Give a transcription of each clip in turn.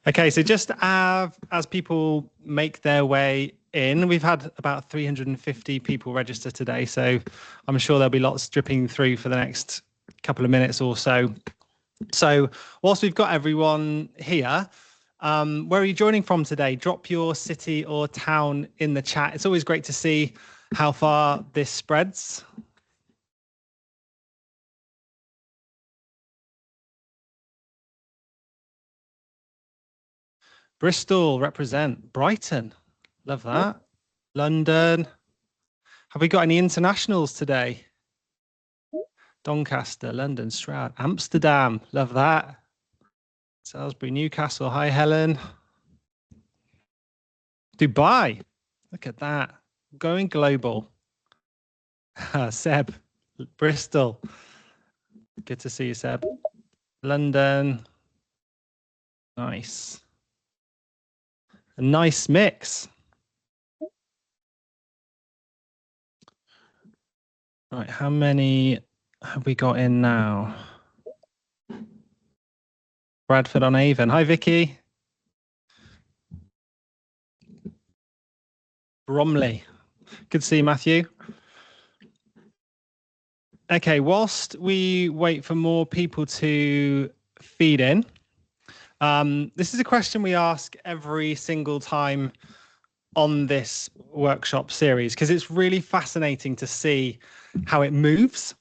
Okay, so just as people make their way in, we've had about 350 people register today, so I'm sure there'll be lots dripping through for the next couple of minutes or so. So whilst we've got everyone here, where are you joining from today? Drop your city or town in the chat. It's always great to see how far this spreads. Bristol, represent. Brighton, love that. London. Have we got any internationals today? Doncaster, London, Stroud, Amsterdam, love that. Salisbury, Newcastle, hi Helen. Dubai, look at that, going global. Seb, Bristol, good to see you, Seb. London, nice. A nice mix. Right, how many have we got in now? Bradford on Avon. Hi, Vicky. Bromley. Good to see you, Matthew. Okay, whilst we wait for more people to feed in, this is a question we ask every single time on this workshop series because it's really fascinating to see how it moves.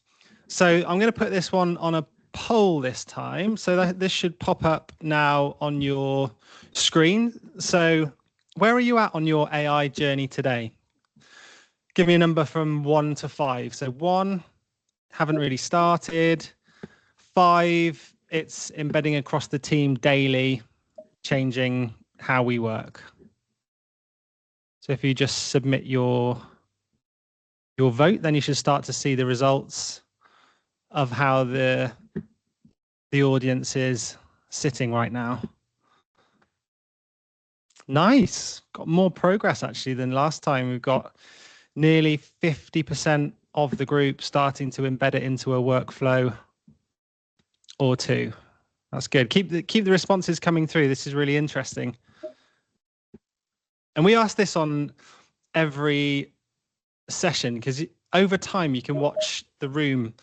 So I'm going to put this one on a poll this time. So that this should pop up now on your screen. So where are you at on your AI journey today? Give me a number from 1 to 5. So 1, haven't really started. 5, it's embedding across the team daily, changing how we work. So if you just submit your vote, then you should start to see the results of how the audience is sitting right now. Nice, got more progress actually than last time. We've got nearly 50% of the group starting to embed it into a workflow or two. That's good. Keep the responses coming through. This is really interesting. And we ask this on every session because over time you can watch the room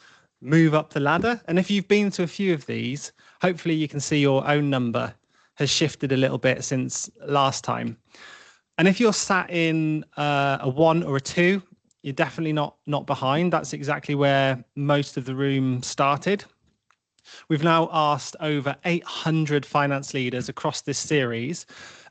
move up the ladder. And if you've been to a few of these, hopefully you can see your own number has shifted a little bit since last time. And if you're sat in a 1 or a 2, you're definitely not behind. That's exactly where most of the room started. We've now asked over 800 finance leaders across this series,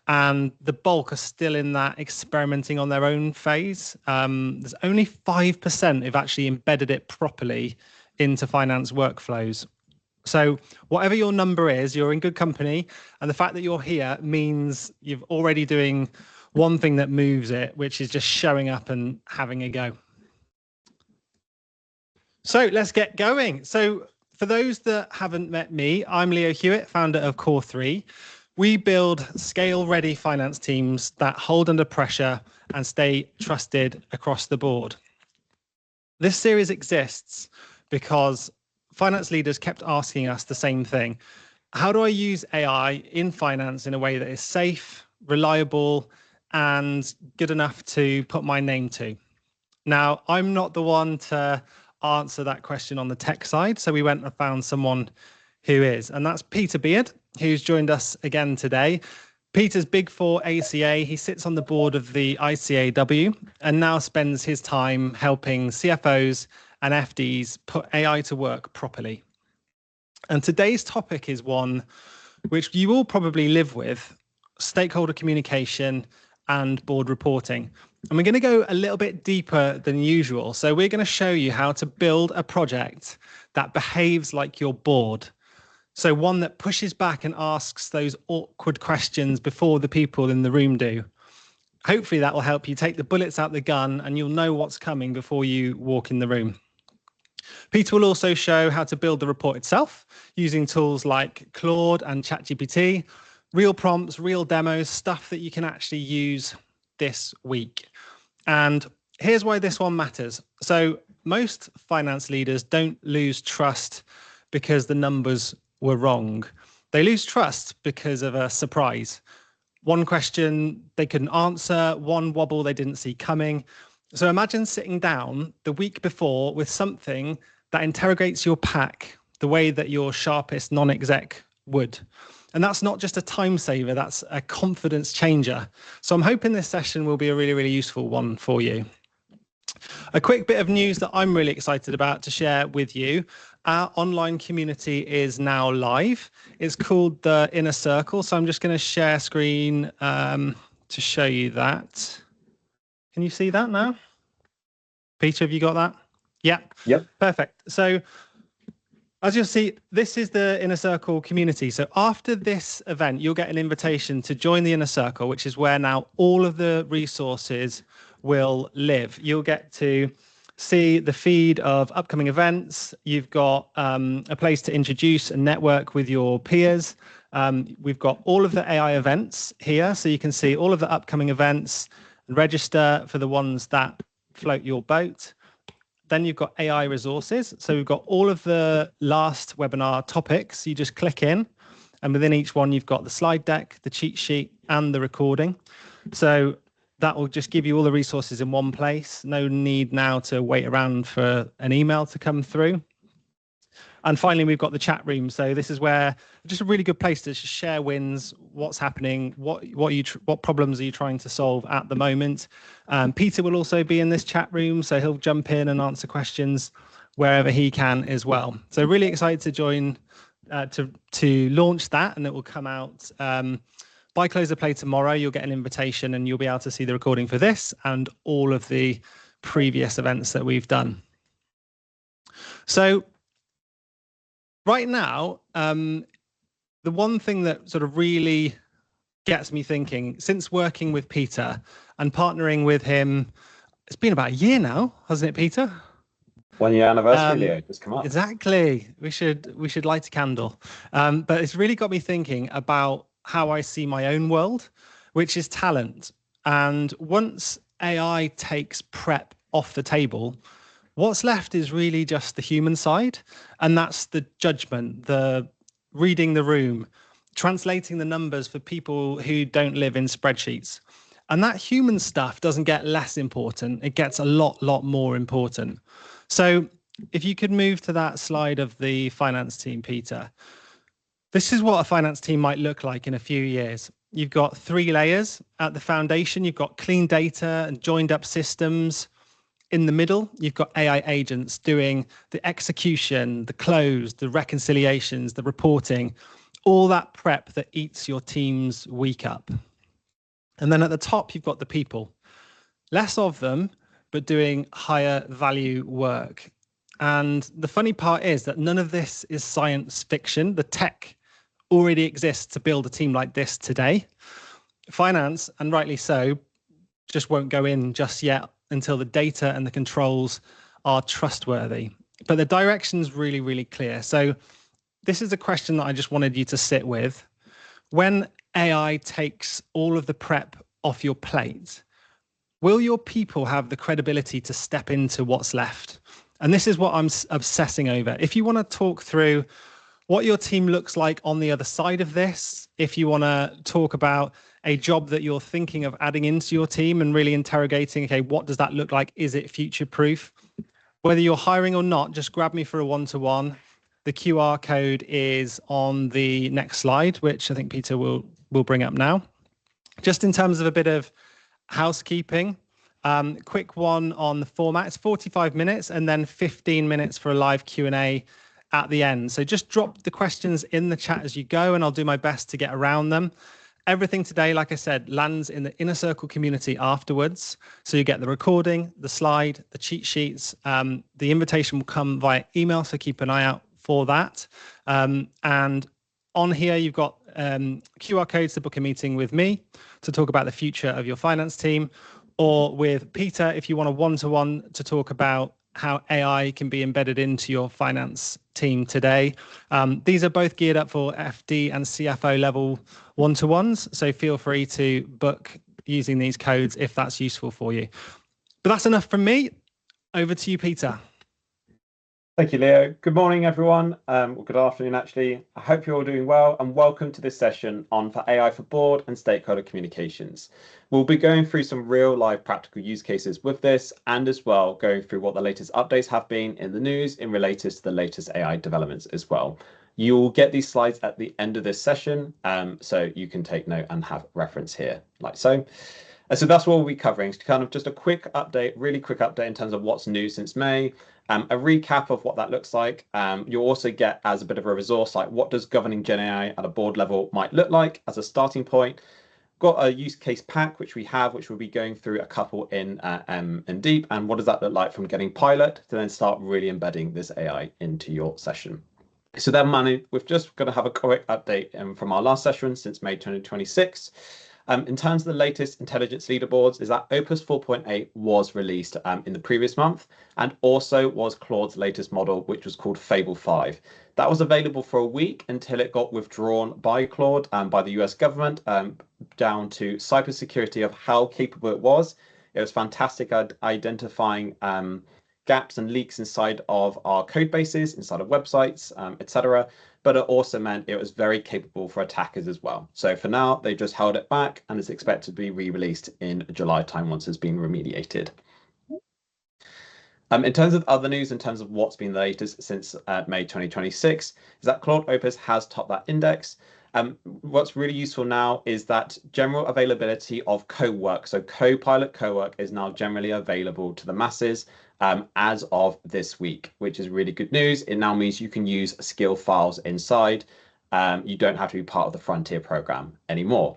and the bulk are still in that experimenting on their own phase. There's only 5% who've actually embedded it properly into finance workflows. So whatever your number is, you're in good company. And the fact that you're here means you're already doing one thing that moves it, which is just showing up and having a go. So let's get going. So for those that haven't met me, I'm Leo Hewitt, founder of Core3. We build scale-ready finance teams that hold under pressure and stay trusted across the board. This series exists because finance leaders kept asking us the same thing. How do I use AI in finance in a way that is safe, reliable, and good enough to put my name to? Now, I'm not the one to answer that question on the tech side, so we went and found someone who is, and that's Peter Beard, who's joined us again today. Peter's Big Four ACA, he sits on the board of the ICAW and now spends his time helping CFOs and FDs put AI to work properly. And today's topic is one which you all probably live with: stakeholder communication and board reporting. And we're going to go a little bit deeper than usual. So we're going to show you how to build a project that behaves like your board. So one that pushes back and asks those awkward questions before the people in the room do. Hopefully that will help you take the bullets out the gun and you'll know what's coming before you walk in the room. Peter will also show how to build the report itself using tools like Claude and ChatGPT, real prompts, real demos, stuff that you can actually use this week. And here's why this one matters. So most finance leaders don't lose trust because the numbers were wrong. They lose trust because of a surprise. One question they couldn't answer, one wobble they didn't see coming. So imagine sitting down the week before with something that interrogates your pack the way that your sharpest non-exec would. And that's not just a time saver, that's a confidence changer. So I'm hoping this session will be a really, really useful one for you. A quick bit of news that I'm really excited about to share with you. Our online community is now live. It's called the Inner Circle. So I'm just going to share screen to show you that. Can you see that now? Peter, have you got that? Yeah. Yep. Perfect. So as you'll see, this is the Inner Circle community. So after this event, you'll get an invitation to join the Inner Circle, which is where now all of the resources will live. You'll get to see the feed of upcoming events. You've got a place to introduce and network with your peers. We've got all of the AI events here, so you can see all of the upcoming events and register for the ones that float your boat. Then you've got AI resources. So we've got all of the last webinar topics. You just click in, and within each one, you've got the slide deck, the cheat sheet, and the recording. So that will just give you all the resources in one place. No need now to wait around for an email to come through. And finally, we've got the chat room. So this is where just a really good place to share wins, what's happening, what problems are you trying to solve at the moment. Peter will also be in this chat room, so he'll jump in and answer questions wherever he can as well. So really excited to join to launch that, and it will come out by close of play tomorrow. You'll get an invitation, and you'll be able to see the recording for this and all of the previous events that we've done. So right now, the one thing that sort of really gets me thinking, since working with Peter and partnering with him, it's been about a year now, hasn't it, Peter? 1 year anniversary, Leo, just come up. Exactly. We should light a candle. But it's really got me thinking about how I see my own world, which is talent. And once AI takes prep off the table, what's left is really just the human side, and that's the judgment, the reading the room, translating the numbers for people who don't live in spreadsheets. And that human stuff doesn't get less important, it gets a lot more important. So if you could move to that slide of the finance team, Peter. This is what a finance team might look like in a few years. You've got 3 layers at the foundation. You've got clean data and joined up systems. In the middle, you've got AI agents doing the execution, the close, the reconciliations, the reporting, all that prep that eats your team's week up. And then at the top, you've got the people. Less of them, but doing higher value work. And the funny part is that none of this is science fiction. The tech already exists to build a team like this today. Finance, and rightly so, just won't go in just yet until the data and the controls are trustworthy. But the direction's really clear. So this is a question that I just wanted you to sit with. When AI takes all of the prep off your plate, will your people have the credibility to step into what's left? And this is what I'm obsessing over. If you want to talk through what your team looks like on the other side of this, if you want to talk about a job that you're thinking of adding into your team and really interrogating, okay, what does that look like? Is it future-proof? Whether you're hiring or not, just grab me for a one-to-one. The QR code is on the next slide, which I think Peter will bring up now. Just in terms of a bit of housekeeping, quick one on the format. It's 45 minutes and then 15 minutes for a live Q&A at the end. So just drop the questions in the chat as you go, and I'll do my best to get around them. Everything today, like I said, lands in the Inner Circle community afterwards. So you get the recording, the slide, the cheat sheets. The invitation will come via email, so keep an eye out for that. And on here, you've got QR codes to book a meeting with me to talk about the future of your finance team, or with Peter if you want a one-to-one to talk about how AI can be embedded into your finance team today. These are both geared up for FD and CFO level one-to-ones, so feel free to book using these codes if that's useful for you. But that's enough from me. Over to you, Peter. Thank you, Leo. Good morning, everyone. Or good afternoon, actually. I hope you're all doing well, and welcome to this session on for AI for board and stakeholder communications. We'll be going through some real life practical use cases with this, and as well going through what the latest updates have been in the news in relation to the latest AI developments as well. You'll get these slides at the end of this session, so you can take note and have reference here, like so. So that's what we'll be covering. So kind of just a quick update, really quick update in terms of what's new since May, a recap of what that looks like. You'll also get as a bit of a resource, like what does governing GenAI at a board level might look like as a starting point. Got a use case pack, which we have, which we'll be going through a couple in deep. And what does that look like from getting pilot to then start really embedding this AI into your session. So then, Manu, we've just got to have a quick update from our last session since May 2026. In terms of the latest intelligence leaderboards, is that Opus 4.8 was released in the previous month, and also was Claude's latest model, which was called Fable 5. That was available for a week until it got withdrawn by Claude and by the US government down to cybersecurity of how capable it was. It was fantastic at identifying gaps and leaks inside of our code bases, inside of websites, etc. But it also meant it was very capable for attackers as well. So for now, they just held it back and it's expected to be re-released in July time once it's been remediated. In terms of other news, in terms of what's been the latest since May 2026, is that Claude Opus has topped that index. What's really useful now is that general availability of co-work. So Copilot co-work is now generally available to the masses as of this week, which is really good news. It now means you can use skill files inside. You don't have to be part of the Frontier program anymore.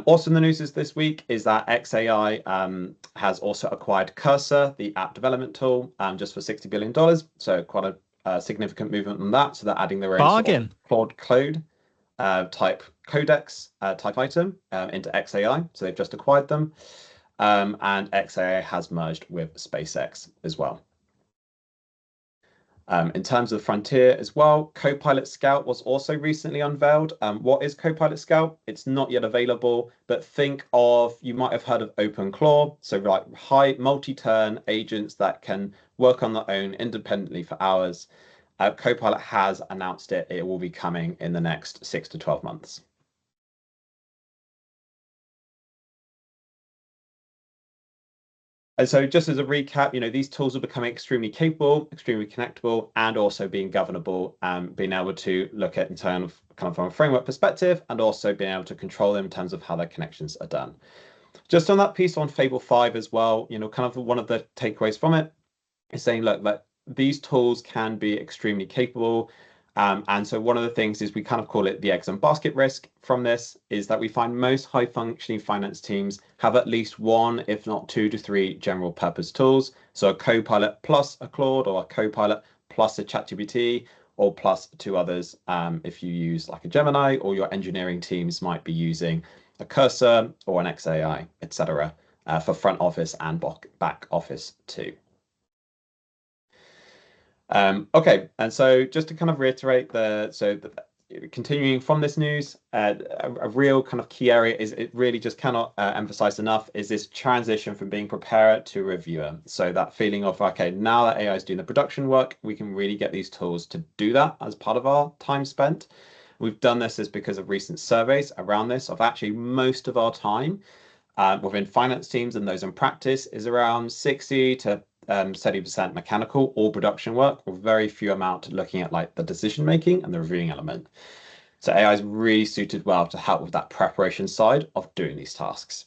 Also in the news this week is that XAI has also acquired Cursor, the app development tool, just for $60 billion. So quite a significant movement on that. So they're adding their own Bargain. Sort of Claude Code type codex type item into XAI. So they've just acquired them. And XAI has merged with SpaceX as well. In terms of Frontier as well, Copilot Scout was also recently unveiled. What is Copilot Scout? It's not yet available, but think of, you might have heard of OpenClaw. So like high multi-turn agents that can work on their own independently for hours. Copilot has announced it. It will be coming in the next 6 to 12 months. And so just as a recap, these tools are becoming extremely capable, extremely connectable, and also being governable, being able to look at in terms of kind of from a framework perspective, and also being able to control them in terms of how their connections are done. Just on that piece on Fable 5 as well, kind of one of the takeaways from it is saying, look, that these tools can be extremely capable. And so one of the things is we kind of call it the eggs and basket risk from this is that we find most high functioning finance teams have at least one, if not 2 to 3 general purpose tools. So a Copilot plus a Claude or a Copilot plus a ChatGPT or plus 2 others. If you use like a Gemini, or your engineering teams might be using a Cursor or an XAI, etc. For front office and back office too. Okay, and so just to kind of reiterate continuing from this news, a real kind of key area is it really just cannot emphasize enough is this transition from being preparer to reviewer. So that feeling of, okay, now that AI is doing the production work, we can really get these tools to do that as part of our time spent. We've done this is because of recent surveys around this of actually most of our time within finance teams and those in practice is around 60 to 70% mechanical or production work, with very few amount looking at like the decision making and the reviewing element. So AI is really suited well to help with that preparation side of doing these tasks.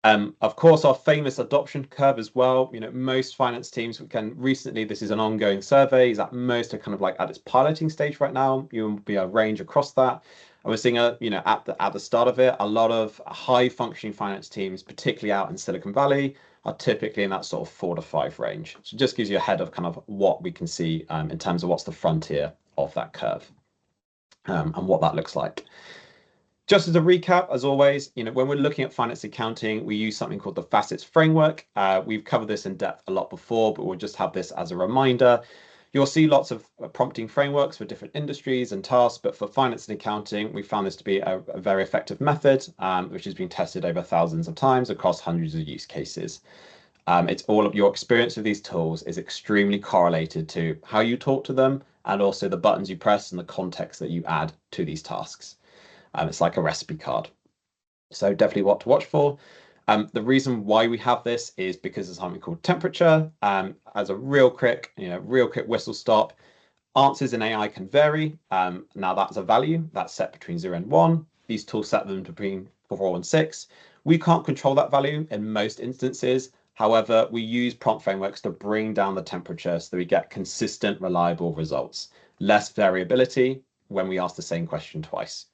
Of course, our famous adoption curve as well. Most finance teams recently, this is an ongoing survey, is that most are kind of like at its piloting stage right now. You'll be a range across that. And we're seeing at the start of it, a lot of high functioning finance teams, particularly out in Silicon Valley, are typically in that sort of 4 to 5 range. So it just gives you a head of kind of what we can see in terms of what's the frontier of that curve and what that looks like. Just as a recap, as always, when we're looking at finance accounting, we use something called the facets framework. We've covered this in depth a lot before, but we'll just have this as a reminder. You'll see lots of prompting frameworks for different industries and tasks, but for finance and accounting, we found this to be a very effective method, which has been tested over thousands of times across hundreds of use cases. It's all of your experience with these tools is extremely correlated to how you talk to them and also the buttons you press and the context that you add to these tasks. It's like a recipe card. So definitely what to watch for. The reason why we have this is because there's something called temperature. As a real quick whistle stop, answers in AI can vary. Now that's a value that's set between 0 and 1. These tools set them between 4 and 6. We can't control that value in most instances. However, we use prompt frameworks to bring down the temperature so that we get consistent, reliable results. Less variability when we ask the same question twice.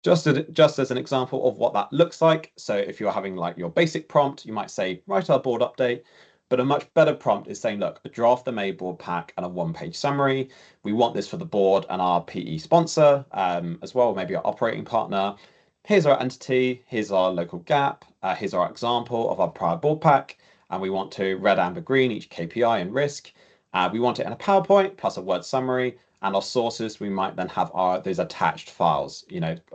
Just as an example of what that looks like. So if you're having like your basic prompt, you might say, write our board update. But a much better prompt is saying, look, draft the May board pack and a one-page summary. We want this for the board and our PE sponsor as well, maybe our operating partner. Here's our entity. Here's our local gap. Here's our example of our prior board pack. And we want to red, amber, green, each KPI and risk. We want it in a PowerPoint plus a word summary. And our sources, we might then have those attached files,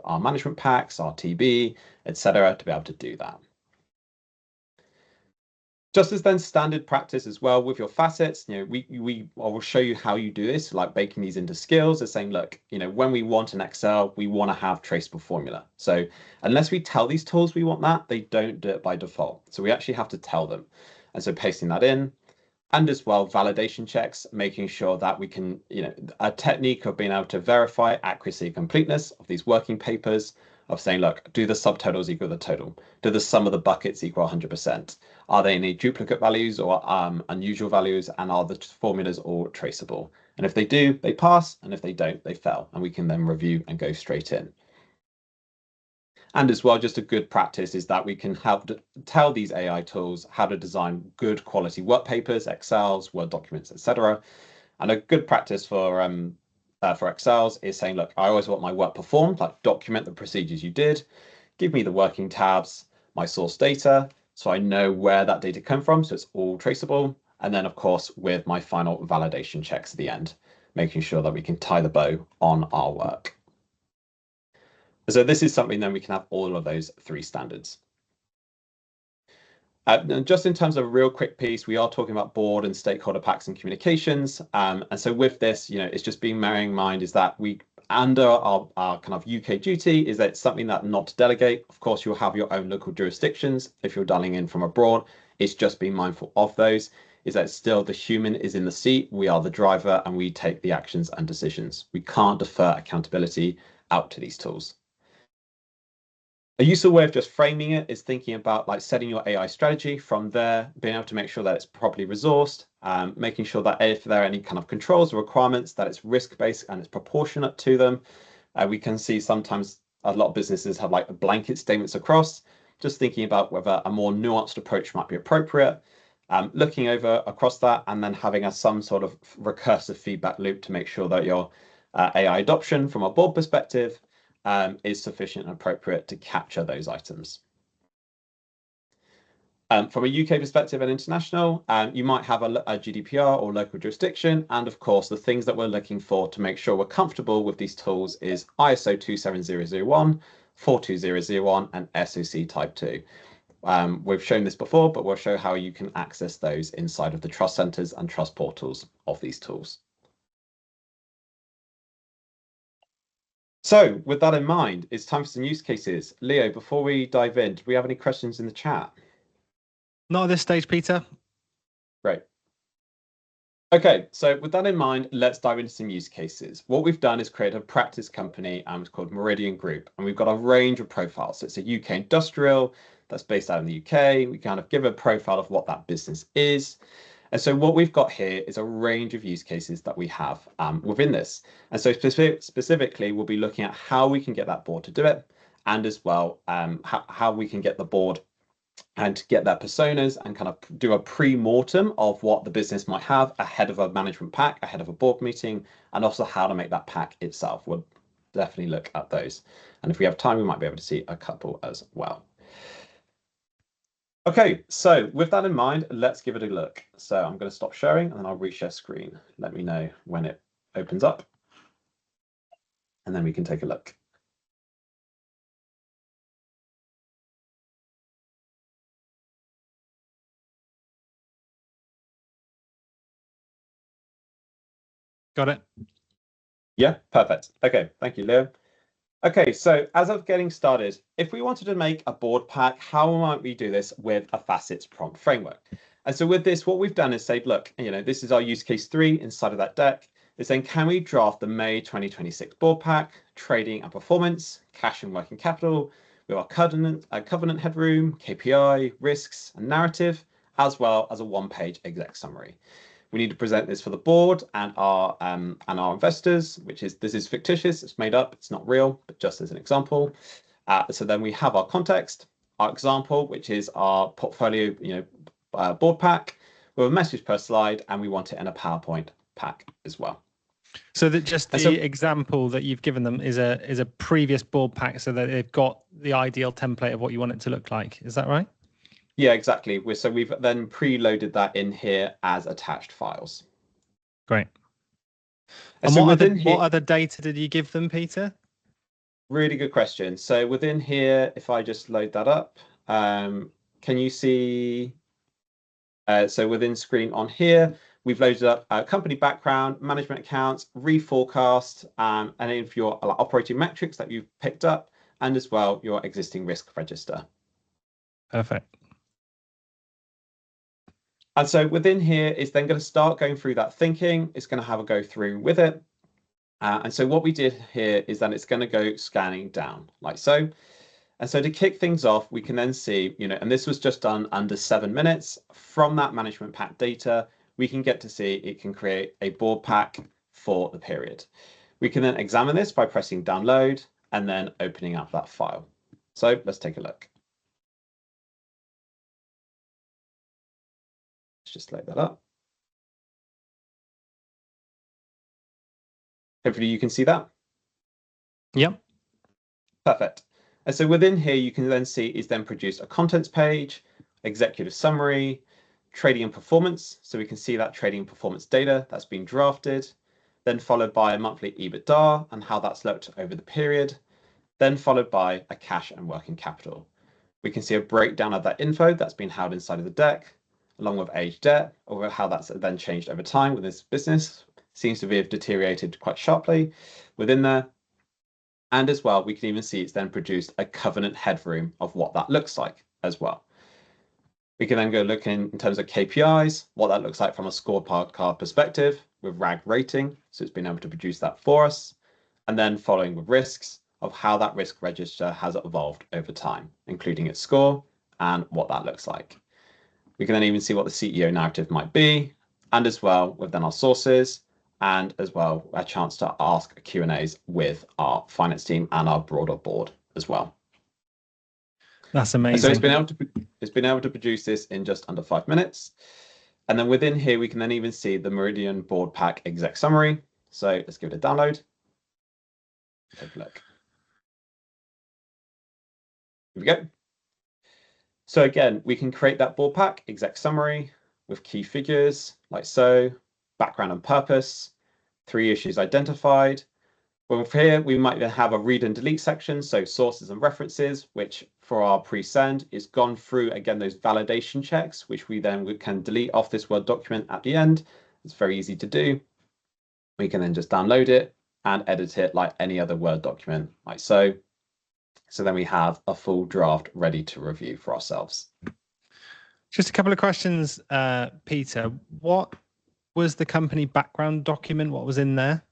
our management packs, our TB, etc., to be able to do that. Just as then standard practice as well with your facets, I will show you how you do this, like baking these into skills, as saying, look, when we want an Excel, we want to have traceable formula. So unless we tell these tools we want that, they don't do it by default. So we actually have to tell them. And so pasting that in, and as well, validation checks, making sure that we can, a technique of being able to verify accuracy and completeness of these working papers, of saying, look, do the subtotals equal the total? Do the sum of the buckets equal 100%? Are there any duplicate values or unusual values? And are the formulas all traceable? And if they do, they pass. And if they don't, they fail. And we can then review and go straight in. And as well, just a good practice is that we can help tell these AI tools how to design good quality work papers, Excels, Word documents, etc. And a good practice for Excels is saying, look, I always want my work performed, like document the procedures you did, give me the working tabs, my source data, so I know where that data come from, so it's all traceable. And then, of course, with my final validation checks at the end, making sure that we can tie the bow on our work. So this is something then we can have all of those three standards. And just in terms of a real quick piece, we are talking about board and stakeholder packs and communications. And so with this, it's just being bearing in mind is that we, under our kind of UK duty, is that it's something that not to delegate. Of course, you'll have your own local jurisdictions. If you're dialing in from abroad, it's just being mindful of those, is that still the human is in the seat. We are the driver and we take the actions and decisions. We can't defer accountability out to these tools. A useful way of just framing it is thinking about like setting your AI strategy from there, being able to make sure that it's properly resourced, making sure that if there are any kind of controls or requirements, that it's risk-based and it's proportionate to them. We can see sometimes a lot of businesses have like blanket statements across, just thinking about whether a more nuanced approach might be appropriate, looking over across that and then having some sort of recursive feedback loop to make sure that your AI adoption from a board perspective is sufficient and appropriate to capture those items. From a UK perspective and international, you might have a GDPR or local jurisdiction. And of course, the things that we're looking for to make sure we're comfortable with these tools is ISO 27001, 42001, and SOC Type 2. We've shown this before, but we'll show how you can access those inside of the trust centers and trust portals of these tools. So with that in mind, it's time for some use cases. Leo, before we dive in, do we have any questions in the chat? Not at this stage, Peter. Great. Okay, so with that in mind, let's dive into some use cases. What we've done is create a practice company it's called Meridian Group, and we've got a range of profiles. So it's a UK industrial that's based out in the UK. We kind of give a profile of what that business is. And so what we've got here is a range of use cases that we have within this. And so specifically, we'll be looking at how we can get that board to do it, and as well how we can get the board and get their personas and kind of do a pre-mortem of what the business might have ahead of a management pack, ahead of a board meeting, and also how to make that pack itself. We'll definitely look at those. And if we have time, we might be able to see a couple as well. Okay, so with that in mind, let's give it a look. So I'm going to stop sharing and then I'll reshare screen. Let me know when it opens up. And then we can take a look. Got it. Yeah, perfect. Okay, thank you, Leo. Okay, so as of getting started, if we wanted to make a board pack, how might we do this with a facets prompt framework? And so with this, what we've done is say, look, this is our use case 3 inside of that deck. Is saying, can we draft the May 2026 board pack, trading and performance, cash and working capital, with our covenant headroom, KPI, risks, and narrative, as well as a one-page exec summary. We need to present this for the board and our investors, this is fictitious, it's made up, it's not real, but just as an example. So then we have our context, our example, which is our portfolio, board pack with a message per slide, and we want it in a PowerPoint pack as well. So that just the example that you've given them is a previous board pack, so that they've got the ideal template of what you want it to look like. Is that right? Yeah, exactly. So we've then preloaded that in here as attached files. Great. And so what other data did you give them, Peter? Really good question. So within here, if I just load that up, can you see? So within screen on here, we've loaded up company background, management accounts, reforecast, and any of your operating metrics that you've picked up, and as well your existing risk register. Perfect. And so within here is then going to start going through that thinking. It's going to have a go through with it. And so what we did here is that it's going to go scanning down like so. And so to kick things off, we can then see, and this was just done under 7 minutes. From that management pack data, we can get to see it can create a board pack for the period. We can then examine this by pressing download and then opening up that file. So let's take a look. Let's just load that up. Hopefully you can see that. Yep. Perfect. And so within here, you can then see is then produced a contents page, executive summary, trading and performance. So we can see that trading and performance data that's been drafted, then followed by a monthly EBITDA and how that's looked over the period, then followed by a cash and working capital. We can see a breakdown of that info that's been held inside of the deck, along with age debt, or how that's then changed over time with this business. Seems to have deteriorated quite sharply within there. And as well, we can even see it's then produced a covenant headroom of what that looks like as well. We can then go look in terms of KPIs, what that looks like from a scorecard perspective with RAG rating. So it's been able to produce that for us. And then following with risks of how that risk register has evolved over time, including its score and what that looks like. We can then even see what the CEO narrative might be, and as well with then our sources, and as well a chance to ask Q&As with our finance team and our broader board as well. That's amazing. And so it's been able to produce this in just under 5 minutes. And then within here, we can then even see the Meridian board pack exec summary. So let's give it a download. Take a look. Here we go. So again, we can create that board pack exec summary with key figures like so, background and purpose, 3 issues identified. Well, here we might then have a read and delete section, so sources and references, which for our pre-send is gone through, again, those validation checks, which we can delete off this Word document at the end. It's very easy to do. We can then just download it and edit it like any other Word document, like so. So then we have a full draft ready to review for ourselves. Just a couple of questions, Peter. What was the company background document? What was in there?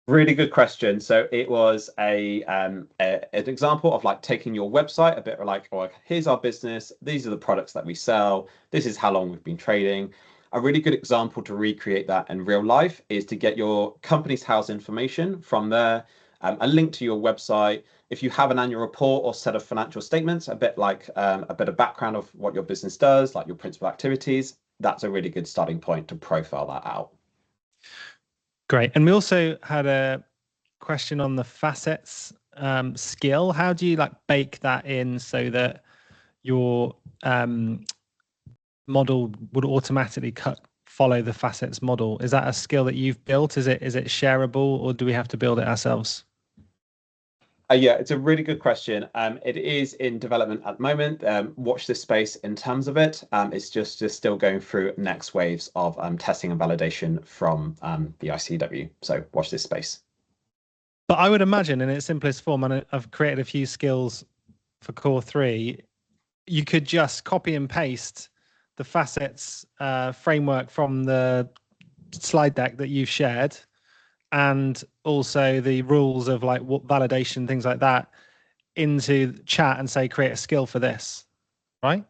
Really good question. So it was an example of like taking your website, a bit like, oh, here's our business. These are the products that we sell. This is how long we've been trading. A really good example to recreate that in real life is to get your company's house information from there, a link to your website. If you have an annual report or set of financial statements, a bit like a bit of background of what your business does, like your principal activities, that's a really good starting point to profile that out. Great. And we also had a question on the facets skill. How do you bake that in so that your model would automatically follow the facets model? Is that a skill that you've built? Is it shareable, or do we have to build it ourselves? Yeah, it's a really good question. It is in development at the moment. Watch this space in terms of it. It's just still going through next waves of testing and validation from the ICW. So watch this space. But I would imagine in its simplest form, and I've created a few skills for Core3, you could just copy and paste the facets framework from the slide deck that you've shared, and also the rules of like what validation, things like that, into chat and say, create a skill for this, right?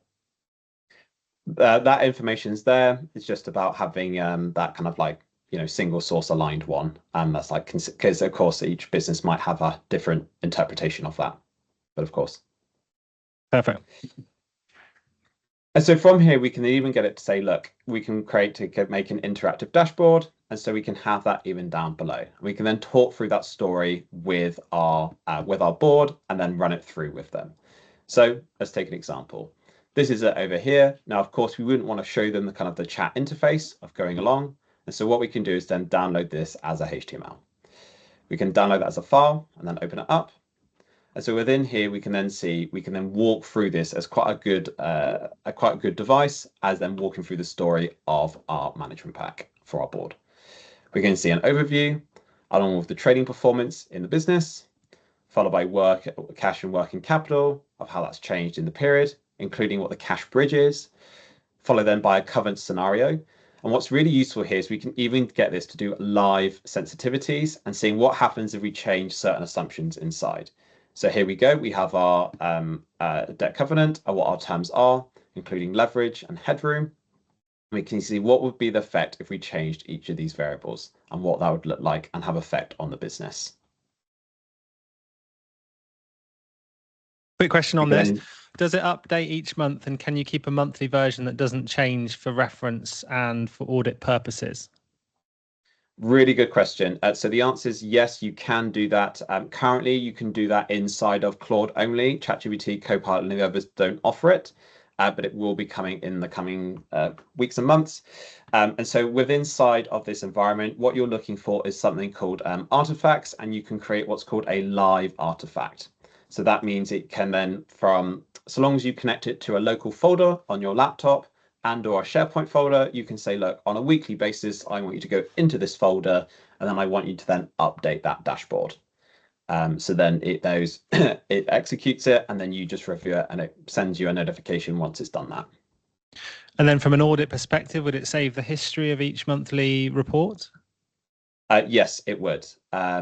That information's there. It's just about having that kind of like, single source aligned one. That's like, because of course each business might have a different interpretation of that. But of course. Perfect. And so from here, we can even get it to say, look, we can make an interactive dashboard. And so we can have that even down below. We can then talk through that story with our board and then run it through with them. So let's take an example. This is it over here. Now, of course, we wouldn't want to show them the kind of the chat interface of going along. And so what we can do is then download this as a HTML. We can download that as a file and then open it up. And so within here, we can then walk through this as quite a good device as then walking through the story of our management pack for our board. We can see an overview along with the trading performance in the business, followed by cash and working capital of how that's changed in the period, including what the cash bridge is, followed then by a current scenario. And what's really useful here is we can even get this to do live sensitivities and seeing what happens if we change certain assumptions inside. So here we go. We have our debt covenant and what our terms are, including leverage and headroom. We can see what would be the effect if we changed each of these variables and what that would look like and have effect on the business. Quick question on this. Does it update each month, and can you keep a monthly version that doesn't change for reference and for audit purposes? Really good question. So the answer is yes, you can do that. Currently, you can do that inside of Claude only. ChatGPT, Copilot, and the others don't offer it, but it will be coming in the coming weeks and months. And so within inside of this environment, what you're looking for is something called artifacts, and you can create what's called a live artifact. So that means it can then so long as you connect it to a local folder on your laptop and or a SharePoint folder, you can say, look, on a weekly basis, I want you to go into this folder, and then I want you to then update that dashboard. So then it executes it, and then you just review it, and it sends you a notification once it's done that. And then from an audit perspective, would it save the history of each monthly report? Yes, it would.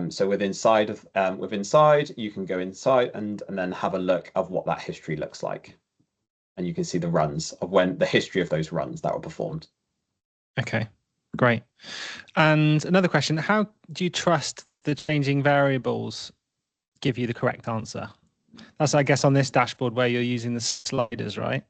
So within inside, you can go inside and then have a look of what that history looks like. And you can see the runs of the history of those runs that were performed. Okay, great. And another question, how do you trust the changing variables give you the correct answer? That's, I guess, on this dashboard where you're using the sliders, right?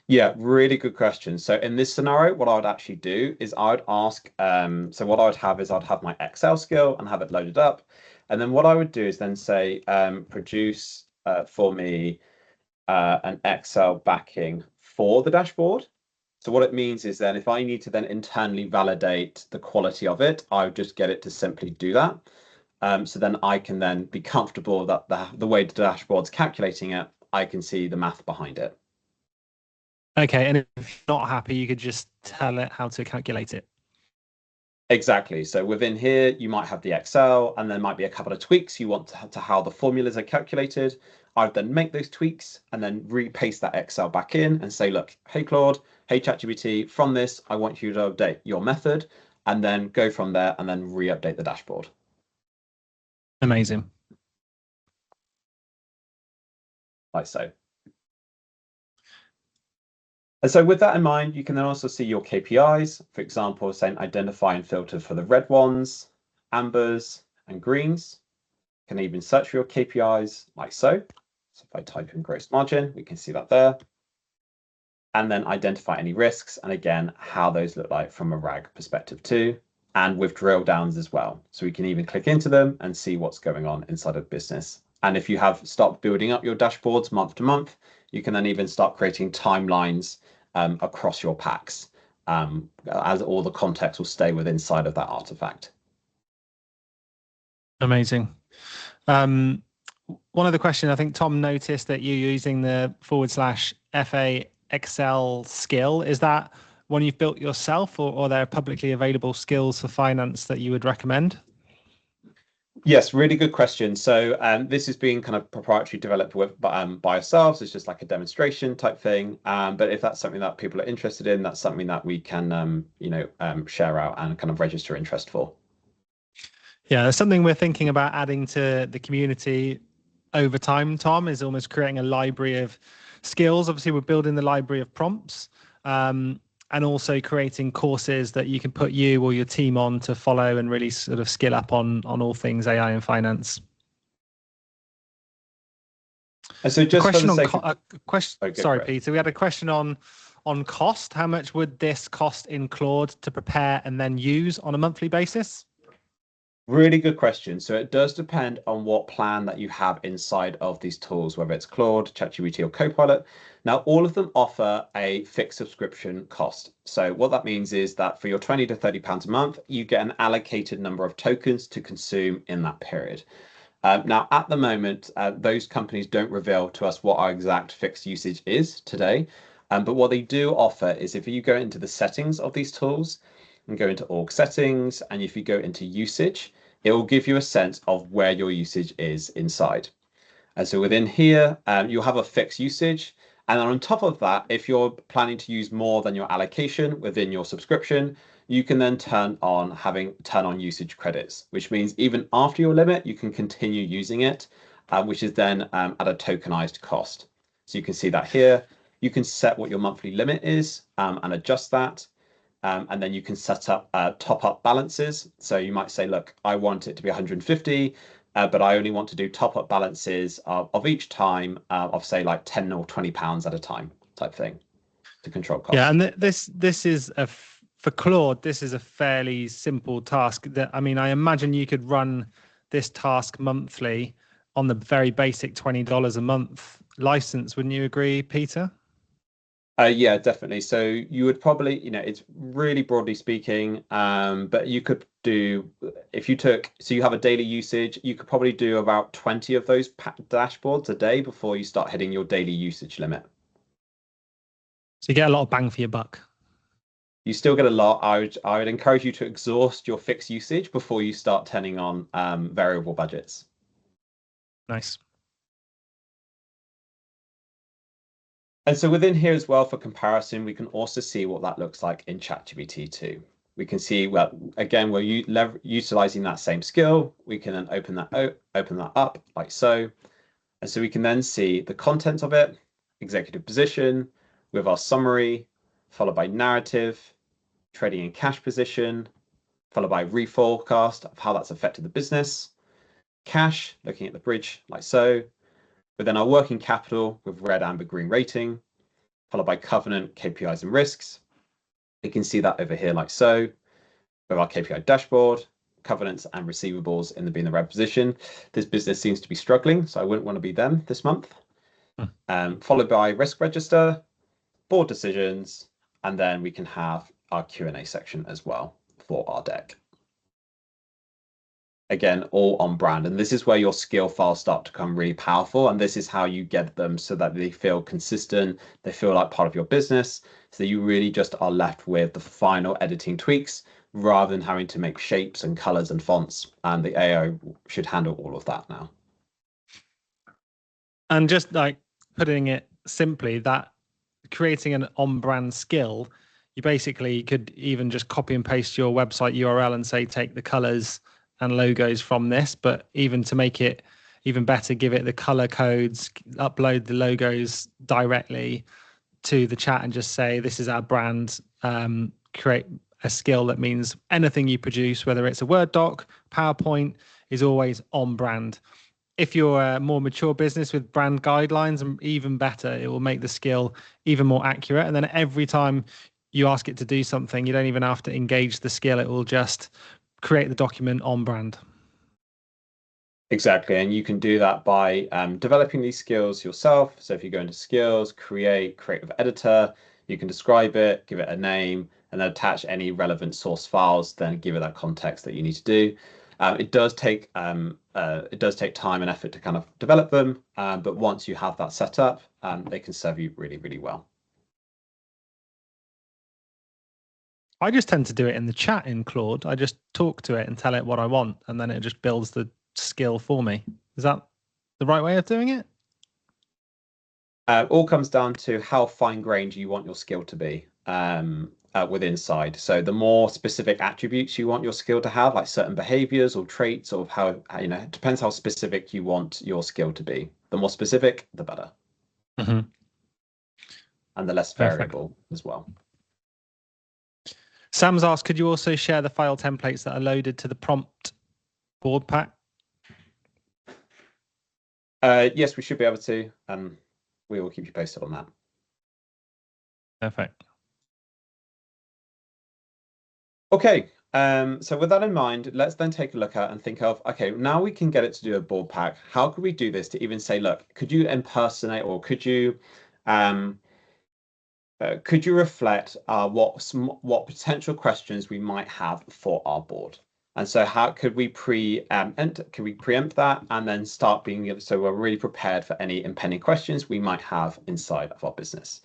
Yeah, really good question. So in this scenario, what I would actually do is I would ask, so what I would have is I'd have my Excel skill and have it loaded up. And then what I would do is then say, produce for me an Excel backing for the dashboard. So what it means is then if I need to then internally validate the quality of it, I would just get it to simply do that. So then I can then be comfortable that the way the dashboard's calculating it, I can see the math behind it. Okay, and if you're not happy, you could just tell it how to calculate it. Exactly. So within here, you might have the Excel, and there might be a couple of tweaks you want to how the formulas are calculated. I would then make those tweaks and then repaste that Excel back in and say, look, hey, Claude, hey, ChatGPT, from this, I want you to update your method, and then go from there and then re-update the dashboard. Amazing. Like so. And so with that in mind, you can then also see your KPIs, for example, saying identify and filter for the red ones, ambers, and greens. You can even search for your KPIs like so. So if I type in gross margin, we can see that there. And then identify any risks, and again, how those look like from a RAG perspective too, and with drill downs as well. So we can even click into them and see what's going on inside of business. And if you have stopped building up your dashboards month to month, you can then even start creating timelines across your packs, as all the context will stay within inside of that artifact. Amazing. one other question. I think Tom noticed that you're using the /FA Excel skill. Is that one you've built yourself, or are there publicly available skills for finance that you would recommend? Yes, really good question. So this is being kind of proprietary developed by ourselves. It's just like a demonstration type thing. But if that's something that people are interested in, that's something that we can, share out and kind of register interest for. Yeah, there's something we're thinking about adding to the community over time, Tom, is almost creating a library of skills. Obviously, we're building the library of prompts, and also creating courses that you can put you or your team on to follow and really sort of skill up on all things AI and finance. And so just for the sake of... Sorry, Peter, we had a question on cost. How much would this cost in Claude to prepare and then use on a monthly basis? Really good question. So it does depend on what plan that you have inside of these tools, whether it's Claude, ChatGPT, or Copilot. Now, all of them offer a fixed subscription cost. So what that means is that for your £20 to £30 a month, you get an allocated number of tokens to consume in that period. Now, at the moment, those companies don't reveal to us what our exact fixed usage is today. But what they do offer is if you go into the settings of these tools and go into org settings, and if you go into usage, it will give you a sense of where your usage is inside. And so within here, you'll have a fixed usage. And then on top of that, if you're planning to use more than your allocation within your subscription, you can then turn on usage credits, which means even after your limit, you can continue using it, which is then at a tokenized cost. So you can see that here. You can set what your monthly limit is and adjust that. And then you can set up top up balances. So you might say, look, I want it to be 150, but I only want to do top up balances of each time of say like 10 or 20 pounds at a time type thing to control costs. Yeah, and this is for Claude, this is a fairly simple task. That, I mean, I imagine you could run this task monthly on the very basic $20 a month license. Wouldn't you agree, Peter? Yeah, definitely. So you would probably, it's really broadly speaking, but you could do, if you have a daily usage, you could probably do about 20 of those dashboards a day before you start hitting your daily usage limit. So you get a lot of bang for your buck. You still get a lot. I would encourage you to exhaust your fixed usage before you start turning on variable budgets. Nice. And so within here as well, for comparison, we can also see what that looks like in ChatGPT 2. We can see, well, again, we're utilizing that same skill. We can then open that up like so. And so we can then see the content of it, executive position, with our summary, followed by narrative, trading and cash position, followed by reforecast of how that's affected the business, cash, looking at the bridge like so, but then our working capital with red, amber, green rating, followed by covenant, KPIs and risks. You can see that over here like so, with our KPI dashboard, covenants and receivables being the red position. This business seems to be struggling, so I wouldn't want to be them this month. Followed by risk register, board decisions, and then we can have our Q&A section as well for our deck. Again, all on brand. And this is where your skill files start to become really powerful. And this is how you get them so that they feel consistent. They feel like part of your business. So you really just are left with the final editing tweaks rather than having to make shapes and colors and fonts. And the AI should handle all of that now. And just like putting it simply, that creating an on-brand skill, you basically could even just copy and paste your website URL and say, take the colors and logos from this, but even to make it even better, give it the color codes, upload the logos directly to the chat and just say, this is our brand. Create a skill that means anything you produce, whether it's a Word doc, PowerPoint, is always on brand. If you're a more mature business with brand guidelines, and even better, it will make the skill even more accurate. And then every time you ask it to do something, you don't even have to engage the skill. It will just create the document on brand. Exactly. And you can do that by developing these skills yourself. So if you go into skills, create with editor, you can describe it, give it a name, and then attach any relevant source files, then give it that context that you need to do. It does take time and effort to kind of develop them, but once you have that set up, they can serve you really, really well. I just tend to do it in the chat in Claude. I just talk to it and tell it what I want, and then it just builds the skill for me. Is that the right way of doing it? All comes down to how fine-grained you want your skill to be with inside. So the more specific attributes you want your skill to have, like certain behaviors or traits, or how it depends how specific you want your skill to be. The more specific, the better. Mm-hmm. And the less variable as well. Sam's asked, could you also share the file templates that are loaded to the prompt board pack? Yes, we should be able to. We will keep you posted on that. Perfect. Okay, so with that in mind, let's then take a look at and think of, okay, now we can get it to do a board pack. How could we do this to even say, look, could you impersonate, or could you reflect what potential questions we might have for our board? And so how could we preempt that and then start being, so we're really prepared for any impending questions we might have inside of our business.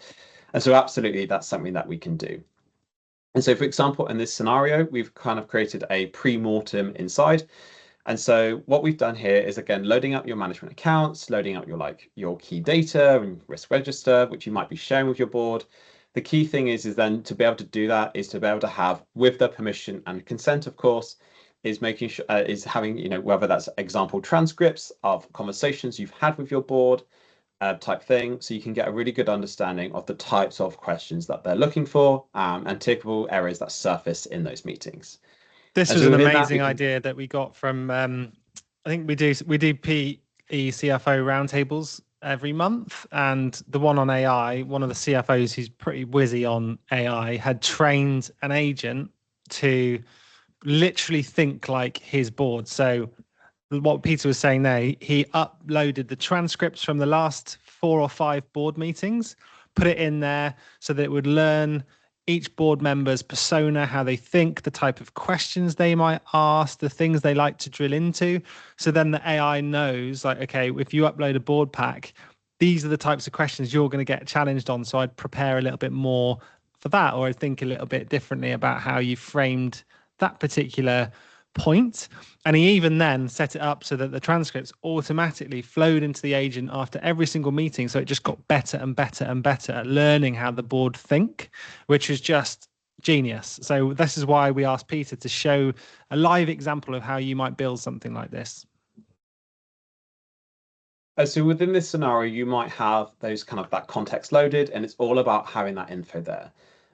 And so absolutely, that's something that we can do. And so, for example, in this scenario, we've kind of created a pre-mortem inside. And so what we've done here is, again, loading up your management accounts, loading up your key data and risk register, which you might be sharing with your board. The key thing is then to be able to do that is to be able to have, with the permission and consent, of course, is making sure is having, whether that's example transcripts of conversations you've had with your board, type thing, so you can get a really good understanding of the types of questions that they're looking for, and typical areas that surface in those meetings. This was an amazing idea that we got from, I think we do PE CFO roundtables every month, and the one on AI, one of the CFOs who's pretty whizzy on AI had trained an agent to literally think like his board. So what Peter was saying there, he uploaded the transcripts from the last 4 or 5 board meetings, put it in there so that it would learn each board member's persona, how they think, the type of questions they might ask, the things they like to drill into. So then the AI knows, like, okay, if you upload a board pack, these are the types of questions you're going to get challenged on. So I'd prepare a little bit more for that, or I'd think a little bit differently about how you framed that particular point. And he even then set it up so that the transcripts automatically flowed into the agent after every single meeting. So it just got better and better and better at learning how the board think, which is just genius. So this is why we asked Peter to show a live example of how you might build something like this. So within this scenario, you might have those kind of that context loaded, and it's all about having that info there.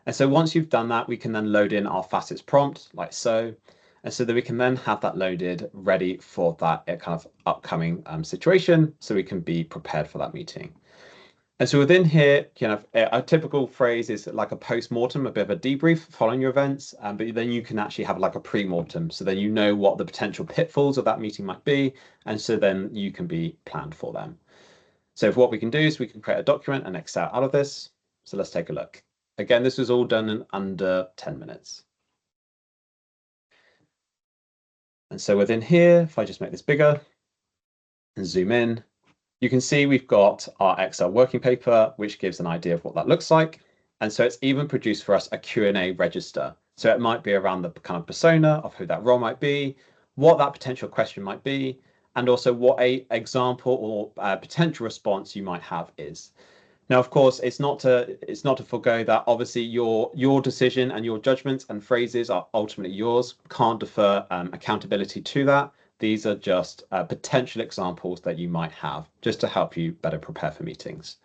And so once you've done that, we can then load in our facets prompt like so. And so that we can then have that loaded ready for that kind of upcoming situation, so we can be prepared for that meeting. And so within here, a typical phrase is like a post-mortem, a bit of a debrief following your events, but then you can actually have like a pre-mortem. So then you know what the potential pitfalls of that meeting might be, and so then you can be planned for them. So what we can do is we can create a document and Excel out of this. So let's take a look. Again, this was all done in under 10 minutes. And so within here, if I just make this bigger and zoom in, you can see we've got our Excel working paper, which gives an idea of what that looks like. And so it's even produced for us a Q&A register. So it might be around the kind of persona of who that role might be, what that potential question might be, and also what a example or potential response you might have is. Now, of course, it's not to forgo that obviously your decision and your judgments and phrases are ultimately yours. Can't defer accountability to that. These are just potential examples that you might have just to help you better prepare for meetings.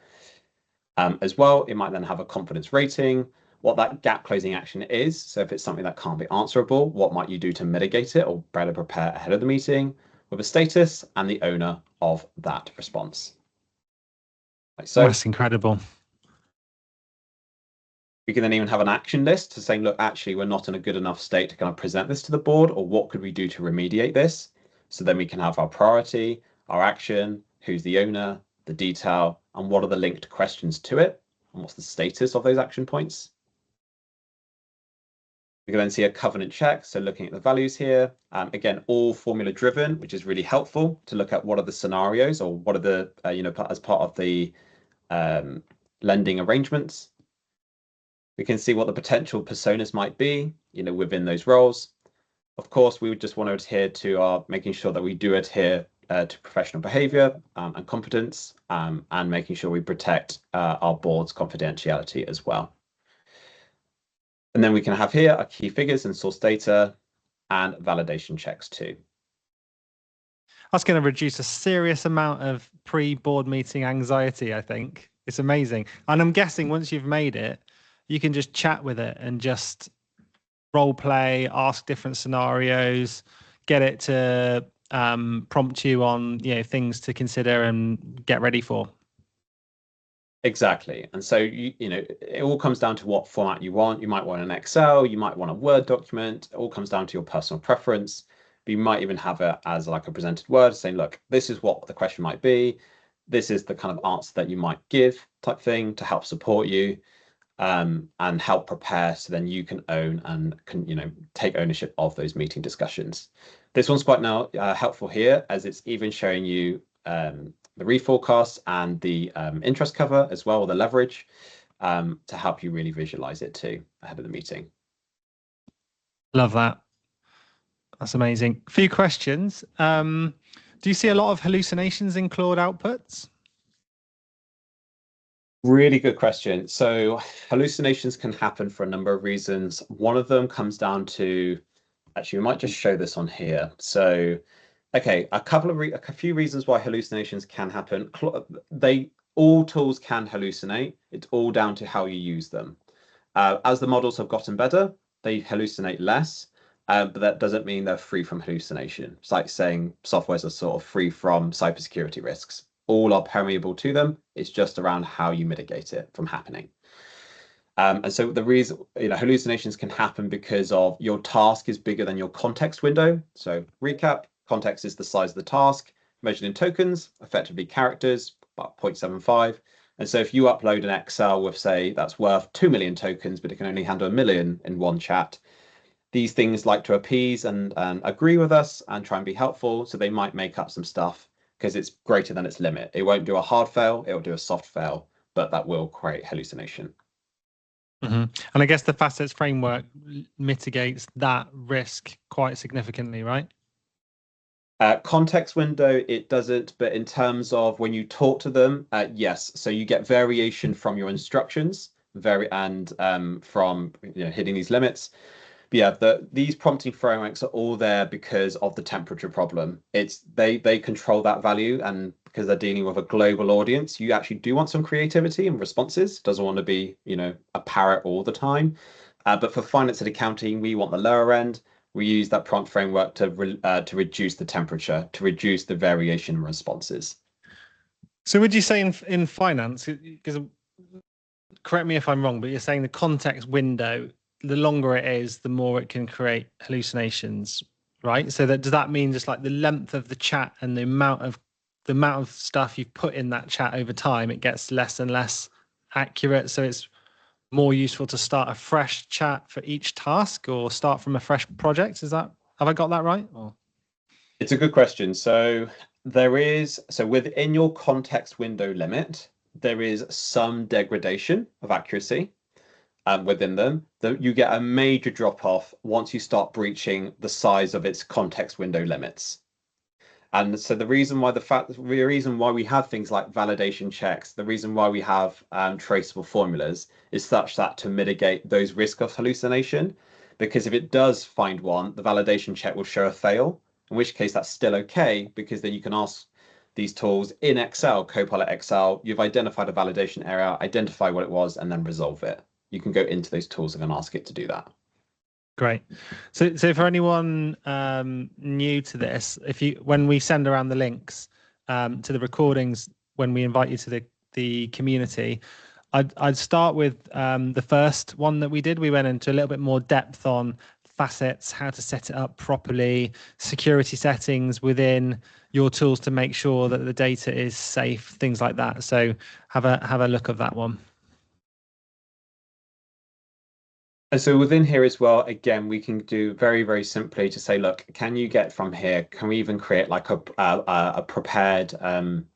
As well, it might then have a confidence rating, what that gap closing action is. So if it's something that can't be answerable, what might you do to mitigate it or better prepare ahead of the meeting, with a status and the owner of that response. Like so. That's incredible. We can then even have an action list to say, look, actually, we're not in a good enough state to kind of present this to the board, or what could we do to remediate this? So then we can have our priority, our action, who's the owner, the detail, and what are the linked questions to it, and what's the status of those action points. We can then see a covenant check. So looking at the values here, again, all formula driven, which is really helpful to look at what are the scenarios or what are the, as part of the lending arrangements. We can see what the potential personas might be, within those roles. Of course, we would just want to adhere to making sure that we do adhere to professional behavior and competence, and making sure we protect our board's confidentiality as well. And then we can have here our key figures and source data and validation checks too. That's going to reduce a serious amount of pre-board meeting anxiety, I think. It's amazing. And I'm guessing once you've made it, you can just chat with it and just role play, ask different scenarios, get it to prompt you on things to consider and get ready for. Exactly. And so it all comes down to what format you want. You might want an Excel, you might want a Word document. It all comes down to your personal preference. But you might even have it as like a presented Word saying, look, this is what the question might be. This is the kind of answer that you might give type thing to help support you. And help prepare, so then you can own and can take ownership of those meeting discussions. This one's quite now helpful here, as it's even showing you the reforecast and the interest cover as well, or the leverage, to help you really visualize it too ahead of the meeting. Love that. That's amazing. A few questions. Do you see a lot of hallucinations in Claude outputs? Really good question. So hallucinations can happen for a number of reasons. One of them comes down to, actually, we might just show this on here. So, okay, a few reasons why hallucinations can happen. All tools can hallucinate. It's all down to how you use them. As the models have gotten better, they hallucinate less, but that doesn't mean they're free from hallucination. It's like saying softwares are sort of free from cybersecurity risks. All are permeable to them. It's just around how you mitigate it from happening. And so the reason, hallucinations can happen because of your task is bigger than your context window. So recap, context is the size of the task, measured in tokens, effectively characters, about 0.75. And so if you upload an Excel with, say, that's worth 2 million tokens, but it can only handle 1 million in one chat, these things like to appease and agree with us and try and be helpful. So they might make up some stuff because it's greater than its limit. It won't do a hard fail, it will do a soft fail, but that will create hallucination. Mm-hmm. And I guess the facets framework mitigates that risk quite significantly, right? Context window, it doesn't, but in terms of when you talk to them, yes. So you get variation from your instructions, from hitting these limits. But yeah, these prompting frameworks are all there because of the temperature problem. They control that value, and because they're dealing with a global audience, you actually do want some creativity and responses. Doesn't want to be a parrot all the time. But for finance and accounting, we want the lower end. We use that prompt framework to reduce the temperature, to reduce the variation in responses. So would you say in finance, because correct me if I'm wrong, but you're saying the context window, the longer it is, the more it can create hallucinations, right? So does that mean just like the length of the chat and the amount of stuff you've put in that chat over time, it gets less and less accurate. So it's more useful to start a fresh chat for each task or start from a fresh project. Have I got that right? Or? It's a good question. So within your context window limit, there is some degradation of accuracy within them. You get a major drop off once you start breaching the size of its context window limits. And so the reason why we have things like validation checks, the reason why we have traceable formulas is such that to mitigate those risk of hallucination, because if it does find one, the validation check will show a fail, in which case that's still okay, because then you can ask these tools in Excel, Copilot Excel, you've identified a validation error, identify what it was, and then resolve it. You can go into those tools and ask it to do that. Great. So for anyone new to this, when we send around the links to the recordings, when we invite you to the community, I'd start with the first one that we did. We went into a little bit more depth on facets, how to set it up properly, security settings within your tools to make sure that the data is safe, things like that. So have a look at that one. And so within here as well, again, we can do very, very simply to say, look, can you get from here? Can we even create like a prepared kind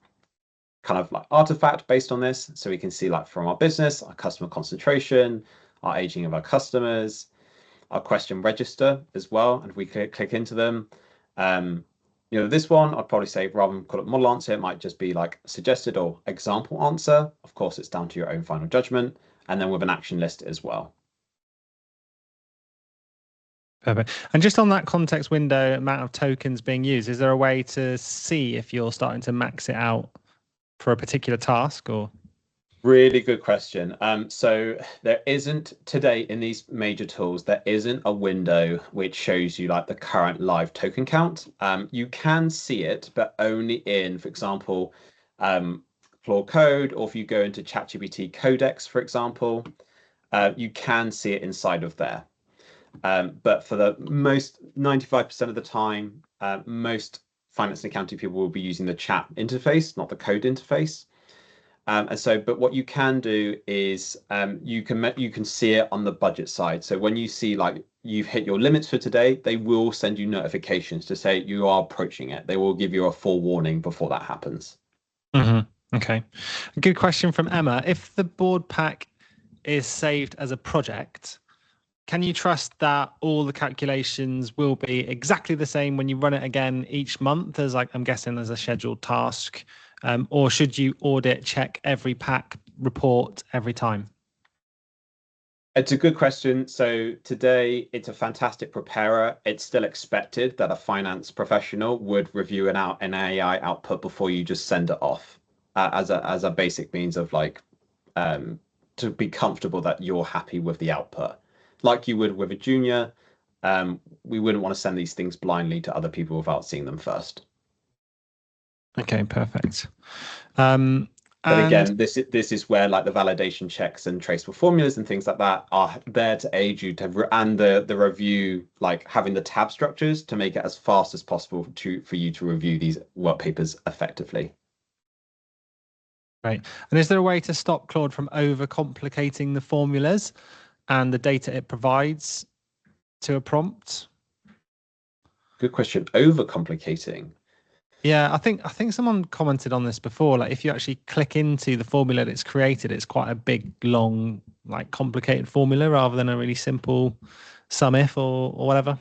of like artifact based on this? So we can see like from our business, our customer concentration, our aging of our customers, our question register as well. And if we click into them, this one, I'd probably say rather than call it model answer, it might just be like suggested or example answer. Of course, it's down to your own final judgment. And then with an action list as well. Perfect. And just on that context window amount of tokens being used, is there a way to see if you're starting to max it out for a particular task or? Really good question. So there isn't today in these major tools, there isn't a window which shows you like the current live token count. You can see it, but only in, for example, Claude Code, or if you go into ChatGPT Codex, for example, you can see it inside of there. But for the most 95% of the time, most finance and accounting people will be using the chat interface, not the code interface. But what you can do is you can see it on the budget side. So when you see like you've hit your limits for today, they will send you notifications to say you are approaching it. They will give you a forewarning before that happens. Okay. Good question from Emma. If the board pack is saved as a project, can you trust that all the calculations will be exactly the same when you run it again each month as like I'm guessing as a scheduled task? Or should you audit check every pack report every time? It's a good question. So today it's a fantastic preparer. It's still expected that a finance professional would review an AI output before you just send it off as a basic means of like to be comfortable that you're happy with the output. Like you would with a junior, we wouldn't want to send these things blindly to other people without seeing them first. Okay, perfect. But again, this is where like the validation checks and traceable formulas and things like that are there to aid you and the review, like having the tab structures to make it as fast as possible for you to review these work papers effectively. Right. And is there a way to stop Claude from overcomplicating the formulas and the data it provides to a prompt? Good question. Overcomplicating. Yeah, I think someone commented on this before. Like if you actually click into the formula that's created, it's quite a big, long, like complicated formula rather than a really simple sum if or whatever.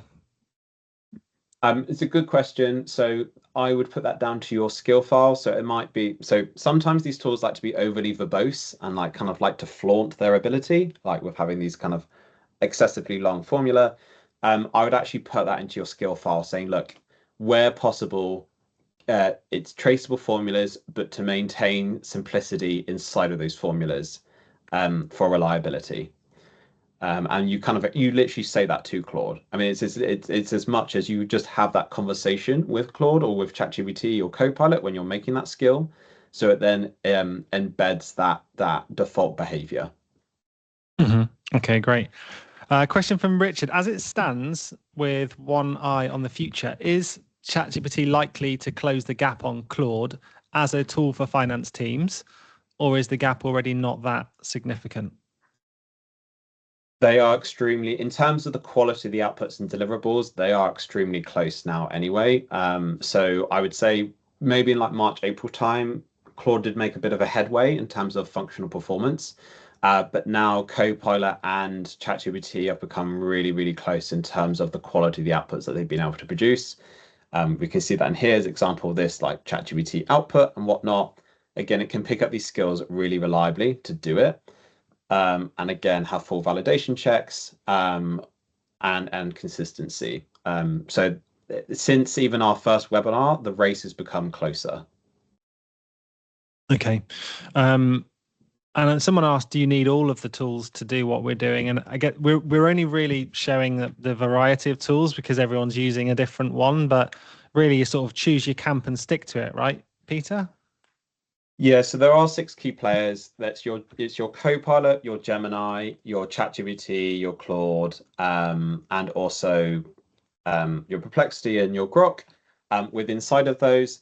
It's a good question. So I would put that down to your skill file. So it might be, so sometimes these tools like to be overly verbose and like kind of like to flaunt their ability, like with having these kind of excessively long formula. I would actually put that into your skill file saying, look, where possible, it's traceable formulas, but to maintain simplicity inside of those formulas for reliability. And you literally say that to Claude. I mean, it's as much as you just have that conversation with Claude or with ChatGPT or Copilot when you're making that skill. So it then embeds that default behavior. Okay, great. Question from Richard. As it stands with one eye on the future, is ChatGPT likely to close the gap on Claude as a tool for finance teams, or is the gap already not that significant? They are extremely, in terms of the quality of the outputs and deliverables, they are extremely close now anyway. So I would say maybe in like March, April time, Claude did make a bit of a headway in terms of functional performance. But now Copilot and ChatGPT have become really, really close in terms of the quality of the outputs that they've been able to produce. We can see that in here as an example of this, like ChatGPT output and whatnot. Again, it can pick up these skills really reliably to do it. And again, have full validation checks and consistency. So since even our first webinar, the race has become closer. Okay. And someone asked, do you need all of the tools to do what we're doing? And I get we're only really showing the variety of tools because everyone's using a different one, but really you sort of choose your camp and stick to it, right, Peter? Yeah, so there are 6 key players. It's your Copilot, your Gemini, your ChatGPT, your Claude, and also your Perplexity and your Grok. With inside of those,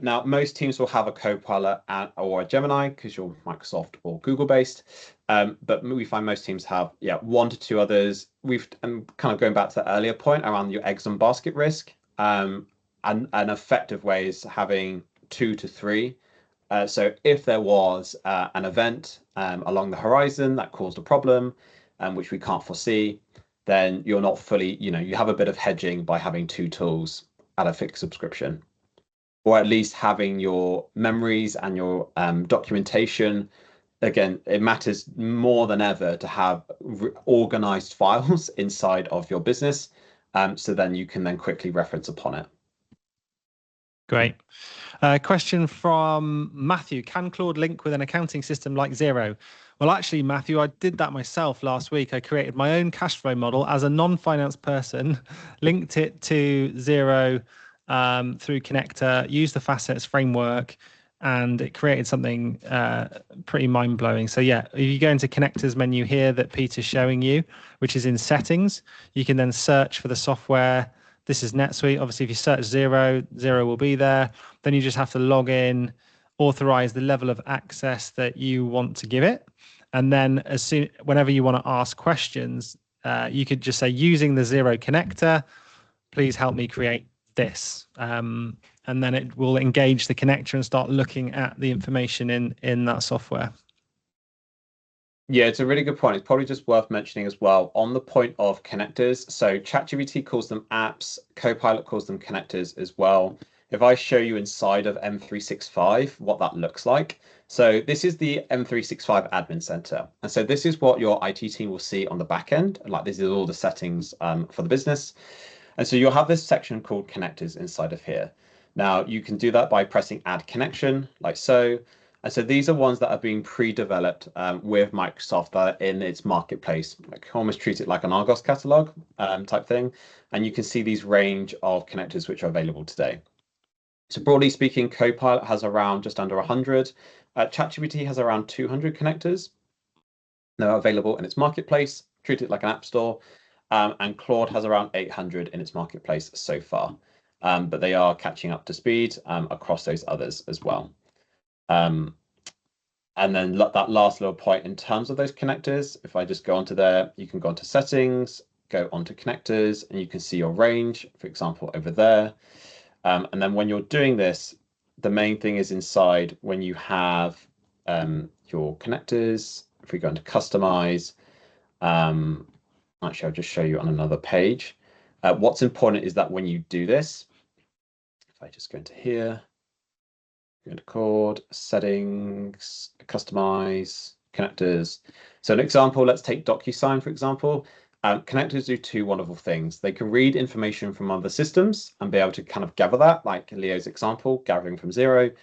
Now, most teams will have a Copilot or a Gemini because you're Microsoft or Google based. But we find most teams have, 1 to 2 others. And kind of going back to the earlier point around your eggs and basket risk. And an effective way is having 2 to 3. So if there was an event along the horizon that caused a problem, which we can't foresee, then you're not fully, you have a bit of hedging by having 2 tools at a fixed subscription, or at least having your memories and your documentation. Again, it matters more than ever to have organized files inside of your business, so then you can then quickly reference upon it. Great. Question from Matthew. Can Claude link with an accounting system like Xero? Well, actually, Matthew, I did that myself last week. I created my own cash flow model as a non-finance person, linked it to Xero through Connector, used the facets framework, and it created something pretty mind-blowing. So yeah, if you go into Connectors menu here that Peter's showing you, which is in settings, you can then search for the software. This is NetSuite. Obviously, if you search Xero, Xero will be there. Then you just have to log in, authorize the level of access that you want to give it. And then whenever you want to ask questions, you could just say, using the Xero connector, please help me create this. And then it will engage the connector and start looking at the information in that software. Yeah, it's a really good point. It's probably just worth mentioning as well on the point of connectors. So ChatGPT calls them apps, Copilot calls them connectors as well. If I show you inside of M365 what that looks like. So this is the M365 admin center. And so this is what your IT team will see on the back end. Like this is all the settings for the business. And so you'll have this section called connectors inside of here. Now you can do that by pressing add connection like so. And so these are ones that are being pre-developed with Microsoft that are in its marketplace. Like almost treat it like an Argos catalog type thing. And you can see these range of connectors which are available today. So broadly speaking, Copilot has around just under 100. ChatGPT has around 200 connectors. They're available in its marketplace, treat it like an app store. And Claude has around 800 in its marketplace so far. But they are catching up to speed across those others as well. And then that last little point in terms of those connectors, if I just go onto there, you can go onto settings, go onto connectors, and you can see your range, for example, over there. And then when you're doing this, the main thing is inside when you have your connectors. If we go into customize, actually, I'll just show you on another page. What's important is that when you do this, if I just go into here, go into Chord, settings, customize, connectors. So an example, let's take DocuSign, for example. Connectors do 2 wonderful things. They can read information from other systems and be able to kind of gather that, like Leo's example, gathering from Xero.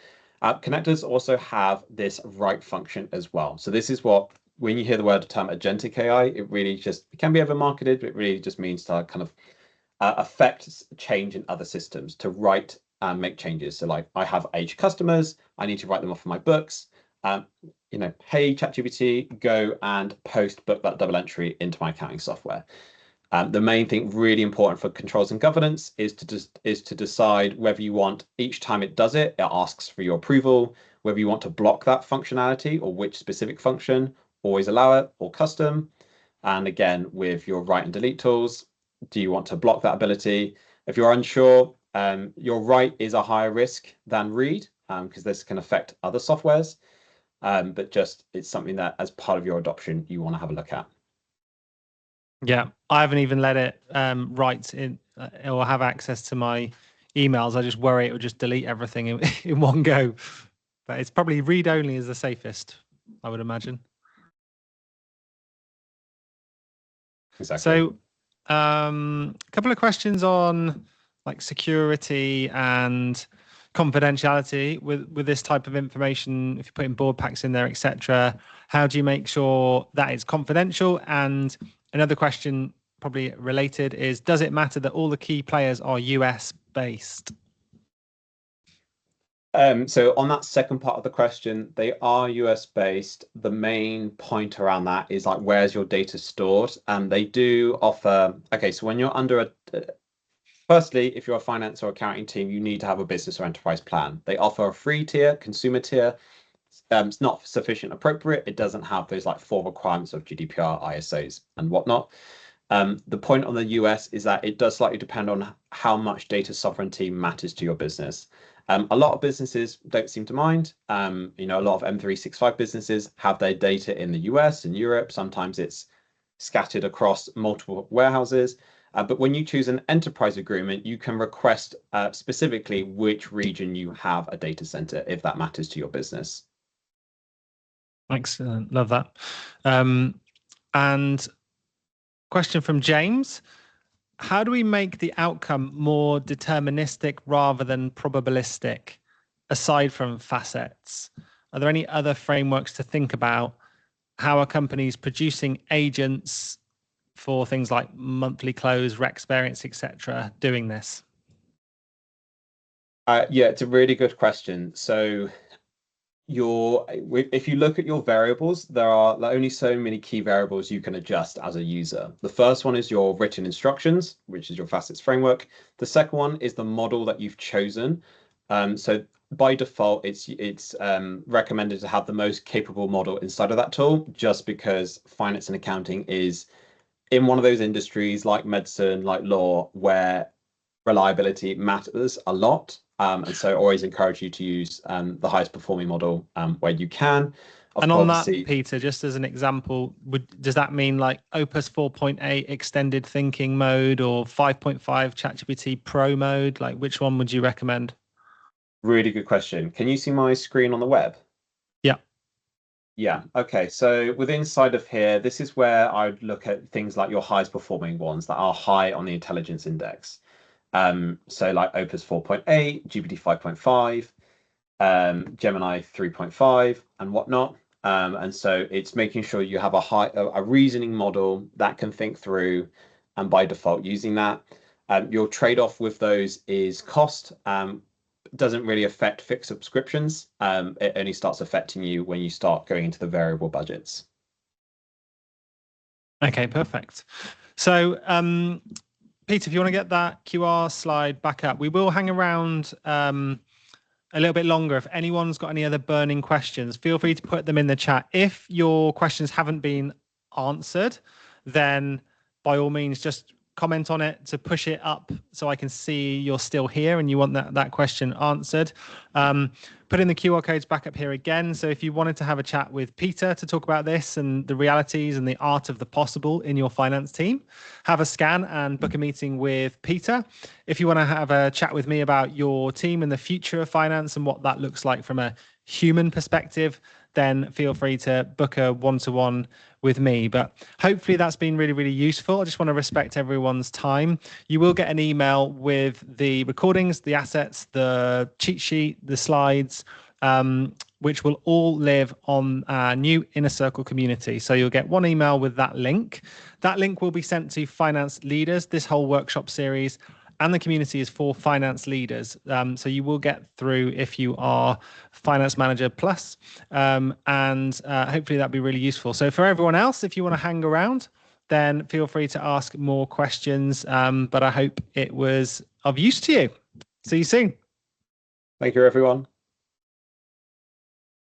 Connectors also have this write function as well. So this is what, when you hear the term agentic AI, it can be over-marketed, but it really just means to kind of affect change in other systems, to write and make changes. So like I have age customers, I need to write them off of my books. Hey, ChatGPT, go and book that double entry into my accounting software. The main thing really important for controls and governance is to decide whether you want, each time it does it, it asks for your approval, whether you want to block that functionality or which specific function, always allow it or custom. And again, with your write and delete tools, do you want to block that ability? If you're unsure, your write is a higher risk than read because this can affect other softwares. But just it's something that as part of your adoption, you want to have a look at. Yeah, I haven't even let it write in or have access to my emails. I just worry it will just delete everything in one go. But it's probably read only is the safest, I would imagine. Exactly. So a couple of questions on like security and confidentiality with this type of information. If you're putting board packs in there, etc., how do you make sure that it's confidential? And another question, probably related, is does it matter that all the key players are US based? So on that second part of the question, they are US based. The main point around that is like, where's your data stored? And they do offer, okay, so when you're under Firstly, if you're a finance or accounting team, you need to have a business or enterprise plan. They offer a free tier, consumer tier. It's not sufficient appropriate. It doesn't have those like 4 requirements of GDPR, ISOs, and whatnot. The point on the US is that it does slightly depend on how much data sovereignty matters to your business. A lot of businesses don't seem to mind. A lot of M365 businesses have their data in the US and Europe. Sometimes it's scattered across multiple warehouses. But when you choose an enterprise agreement, you can request specifically which region you have a data center if that matters to your business. Excellent. Love that. And question from James. How do we make the outcome more deterministic rather than probabilistic, aside from facets? Are there any other frameworks to think about? How are companies producing agents for things like monthly close, rec experience, etc., doing this? Yeah, it's a really good question. So if you look at your variables, there are only so many key variables you can adjust as a user. The first one is your written instructions, which is your facets framework. The second one is the model that you've chosen. So by default, it's recommended to have the most capable model inside of that tool, just because finance and accounting is in one of those industries like medicine, like law, where reliability matters a lot. And so always encourage you to use the highest performing model where you can. And on that, Peter, just as an example, does that mean like Opus 4.8 extended thinking mode or 5.5 ChatGPT Pro mode? Like which one would you recommend? Really good question. Can you see my screen on the web? Yeah. Yeah. Okay. So inside of here, this is where I'd look at things like your highest performing ones that are high on the intelligence index. So like Opus 4.8, GPT 5.5, Gemini 3.5, and whatnot. And so it's making sure you have a reasoning model that can think through, and by default using that. Your trade-off with those is cost. Doesn't really affect fixed subscriptions. It only starts affecting you when you start going into the variable budgets. Okay, perfect. So Peter, if you want to get that QR slide back up, we will hang around a little bit longer. If anyone's got any other burning questions, feel free to put them in the chat. If your questions haven't been answered, then by all means, just comment on it to push it up so I can see you're still here and you want that question answered. Put in the QR codes back up here again. So if you wanted to have a chat with Peter to talk about this and the realities and the art of the possible in your finance team, have a scan and book a meeting with Peter. If you want to have a chat with me about your team and the future of finance and what that looks like from a human perspective, then feel free to book a one-to-one with me. But hopefully that's been really, really useful. I just want to respect everyone's time. You will get an email with the recordings, the assets, the cheat sheet, the slides, which will all live on our new Inner Circle community. So you'll get one email with that link. That link will be sent to finance leaders. This whole workshop series and the community is for finance leaders. So you will get through if you are Finance Manager Plus, and hopefully that'll be really useful. So for everyone else, if you want to hang around, then feel free to ask more questions. But I hope it was of use to you. See you soon. Thank you, everyone.